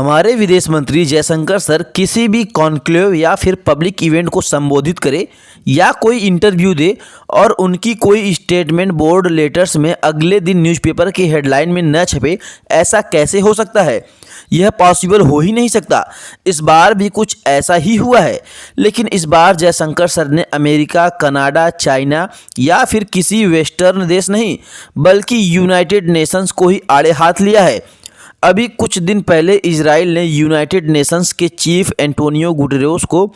हमारे विदेश मंत्री जयशंकर सर किसी भी कॉन्क्लेव या फिर पब्लिक इवेंट को संबोधित करे या कोई इंटरव्यू दे और उनकी कोई स्टेटमेंट बोर्ड लेटर्स में अगले दिन न्यूज़पेपर की हेडलाइन में न छपे, ऐसा कैसे हो सकता है? यह पॉसिबल हो ही नहीं सकता। इस बार भी कुछ ऐसा ही हुआ है, लेकिन इस बार जयशंकर सर ने अमेरिका, कनाडा, चाइना या फिर किसी वेस्टर्न देश नहीं बल्कि यूनाइटेड नेशंस को ही आड़े हाथ लिया है। अभी कुछ दिन पहले इजराइल ने यूनाइटेड नेशंस के चीफ एंटोनियो गुटेरेस को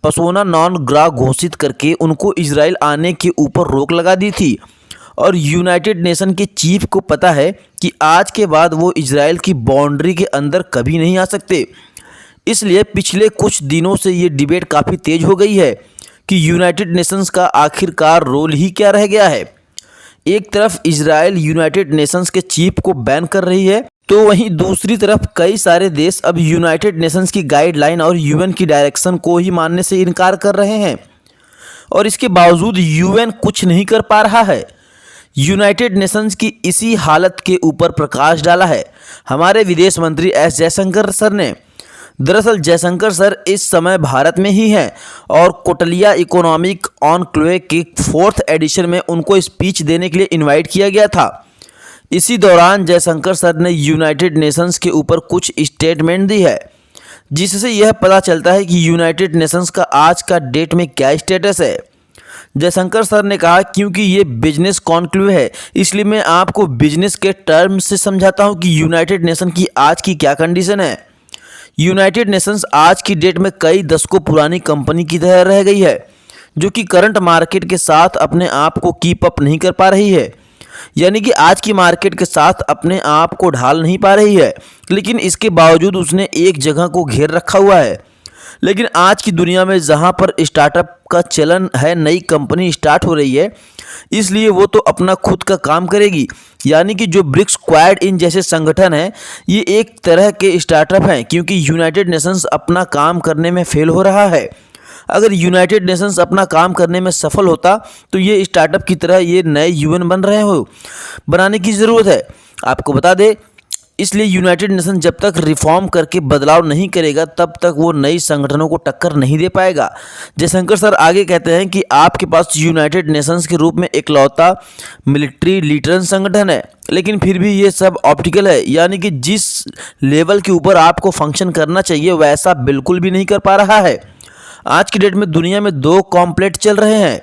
पर्सोना नॉन ग्रा घोषित करके उनको इजराइल आने के ऊपर रोक लगा दी थी और यूनाइटेड नेशन के चीफ को पता है कि आज के बाद वो इजराइल की बाउंड्री के अंदर कभी नहीं आ सकते। इसलिए पिछले कुछ दिनों से ये डिबेट काफ़ी तेज हो गई है कि यूनाइटेड नेशंस का आखिरकार रोल ही क्या रह गया है। एक तरफ इजराइल यूनाइटेड नेशंस के चीफ को बैन कर रही है, तो वहीं दूसरी तरफ कई सारे देश अब यूनाइटेड नेशंस की गाइडलाइन और यूएन की डायरेक्शन को ही मानने से इनकार कर रहे हैं और इसके बावजूद यूएन कुछ नहीं कर पा रहा है। यूनाइटेड नेशंस की इसी हालत के ऊपर प्रकाश डाला है हमारे विदेश मंत्री एस जयशंकर सर ने। दरअसल जयशंकर सर इस समय भारत में ही हैं और कोटलिया इकोनॉमिक ऑनक्लेव के 4th एडिशन में उनको स्पीच देने के लिए इनवाइट किया गया था। इसी दौरान जयशंकर सर ने यूनाइटेड नेशंस के ऊपर कुछ स्टेटमेंट दी है, जिससे यह पता चलता है कि यूनाइटेड नेशंस का आज का डेट में क्या स्टेटस है। जयशंकर सर ने कहा, क्योंकि ये बिजनेस कॉन्क्लेव है इसलिए मैं आपको बिजनेस के टर्म से समझाता हूँ कि यूनाइटेड नेशन की आज की क्या कंडीशन है। यूनाइटेड नेशंस आज की डेट में कई दशकों पुरानी कंपनी की तरह रह गई है, जो कि करंट मार्केट के साथ अपने आप को कीप अप नहीं कर पा रही है, यानी कि आज की मार्केट के साथ अपने आप को ढाल नहीं पा रही है। लेकिन इसके बावजूद उसने एक जगह को घेर रखा हुआ है। लेकिन आज की दुनिया में जहां पर स्टार्टअप का चलन है, नई कंपनी स्टार्ट हो रही है, इसलिए वो तो अपना खुद का काम करेगी। यानी कि जो ब्रिक्स क्वाड इन जैसे संगठन हैं, ये एक तरह के स्टार्टअप हैं, क्योंकि यूनाइटेड नेशंस अपना काम करने में फेल हो रहा है। अगर यूनाइटेड नेशंस अपना काम करने में सफल होता तो ये स्टार्टअप की तरह ये नए यूएन बनाने की ज़रूरत है। आपको बता दें, इसलिए यूनाइटेड नेशन जब तक रिफॉर्म करके बदलाव नहीं करेगा तब तक वो नई संगठनों को टक्कर नहीं दे पाएगा। जयशंकर सर आगे कहते हैं कि आपके पास यूनाइटेड नेशंस के रूप में इकलौता मिलिट्री लीडर संगठन है, लेकिन फिर भी ये सब ऑप्टिकल है, यानी कि जिस लेवल के ऊपर आपको फंक्शन करना चाहिए वैसा बिल्कुल भी नहीं कर पा रहा है। आज की डेट में दुनिया में 2 कॉम्प्लेक्ट चल रहे हैं,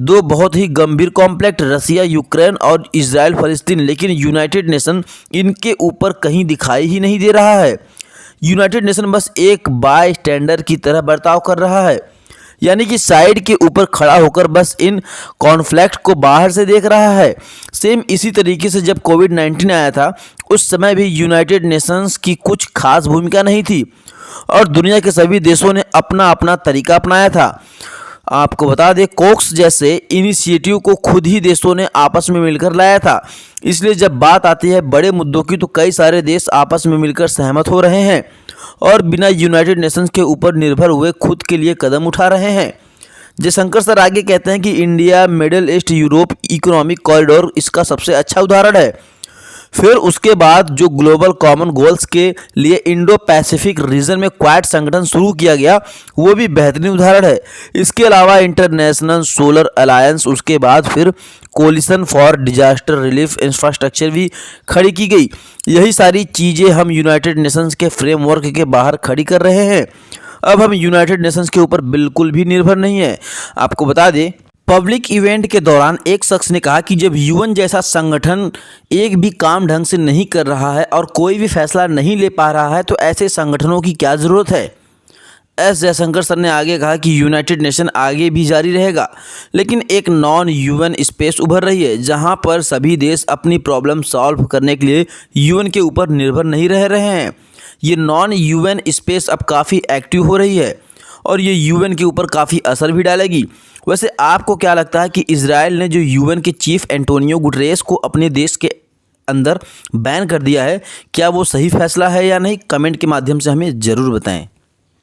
2 बहुत ही गंभीर कॉम्प्लेक्ट, रसिया यूक्रेन और इजराइल फलस्तीन, लेकिन यूनाइटेड नेशन इनके ऊपर कहीं दिखाई ही नहीं दे रहा है। यूनाइटेड नेशन बस एक बाय स्टैंडर की तरह बर्ताव कर रहा है, यानी कि साइड के ऊपर खड़ा होकर बस इन कॉन्फ्लिक्ट को बाहर से देख रहा है। सेम इसी तरीके से जब कोविड-19 आया था, उस समय भी यूनाइटेड नेशंस की कुछ खास भूमिका नहीं थी और दुनिया के सभी देशों ने अपना अपना तरीका अपनाया था। आपको बता दें, कोक्स जैसे इनिशिएटिव को खुद ही देशों ने आपस में मिलकर लाया था। इसलिए जब बात आती है बड़े मुद्दों की तो कई सारे देश आपस में मिलकर सहमत हो रहे हैं और बिना यूनाइटेड नेशंस के ऊपर निर्भर हुए खुद के लिए कदम उठा रहे हैं। जयशंकर सर आगे कहते हैं कि India middle east Europe economic corridor इसका सबसे अच्छा उदाहरण है। फिर उसके बाद जो ग्लोबल कॉमन गोल्स के लिए इंडो पैसिफिक रीजन में क्वाड संगठन शुरू किया गया, वो भी बेहतरीन उदाहरण है। इसके अलावा इंटरनेशनल सोलर अलायंस, उसके बाद फिर coalition for disaster relief infrastructure भी खड़ी की गई। यही सारी चीज़ें हम यूनाइटेड नेशंस के फ्रेमवर्क के बाहर खड़ी कर रहे हैं। अब हम यूनाइटेड नेशंस के ऊपर बिल्कुल भी निर्भर नहीं है। आपको बता दें, पब्लिक इवेंट के दौरान एक शख्स ने कहा कि जब यूएन जैसा संगठन एक भी काम ढंग से नहीं कर रहा है और कोई भी फैसला नहीं ले पा रहा है तो ऐसे संगठनों की क्या ज़रूरत है। एस जयशंकर सर ने आगे कहा कि यूनाइटेड नेशन आगे भी जारी रहेगा, लेकिन एक नॉन यूएन स्पेस उभर रही है जहां पर सभी देश अपनी प्रॉब्लम सॉल्व करने के लिए यूएन के ऊपर निर्भर नहीं रह रहे हैं। ये नॉन यूएन स्पेस अब काफ़ी एक्टिव हो रही है और ये यूएन के ऊपर काफ़ी असर भी डालेगी। वैसे आपको क्या लगता है कि इजराइल ने जो यूएन के चीफ एंटोनियो गुटेरेस को अपने देश के अंदर बैन कर दिया है, क्या वो सही फैसला है या नहीं? कमेंट के माध्यम से हमें ज़रूर बताएं।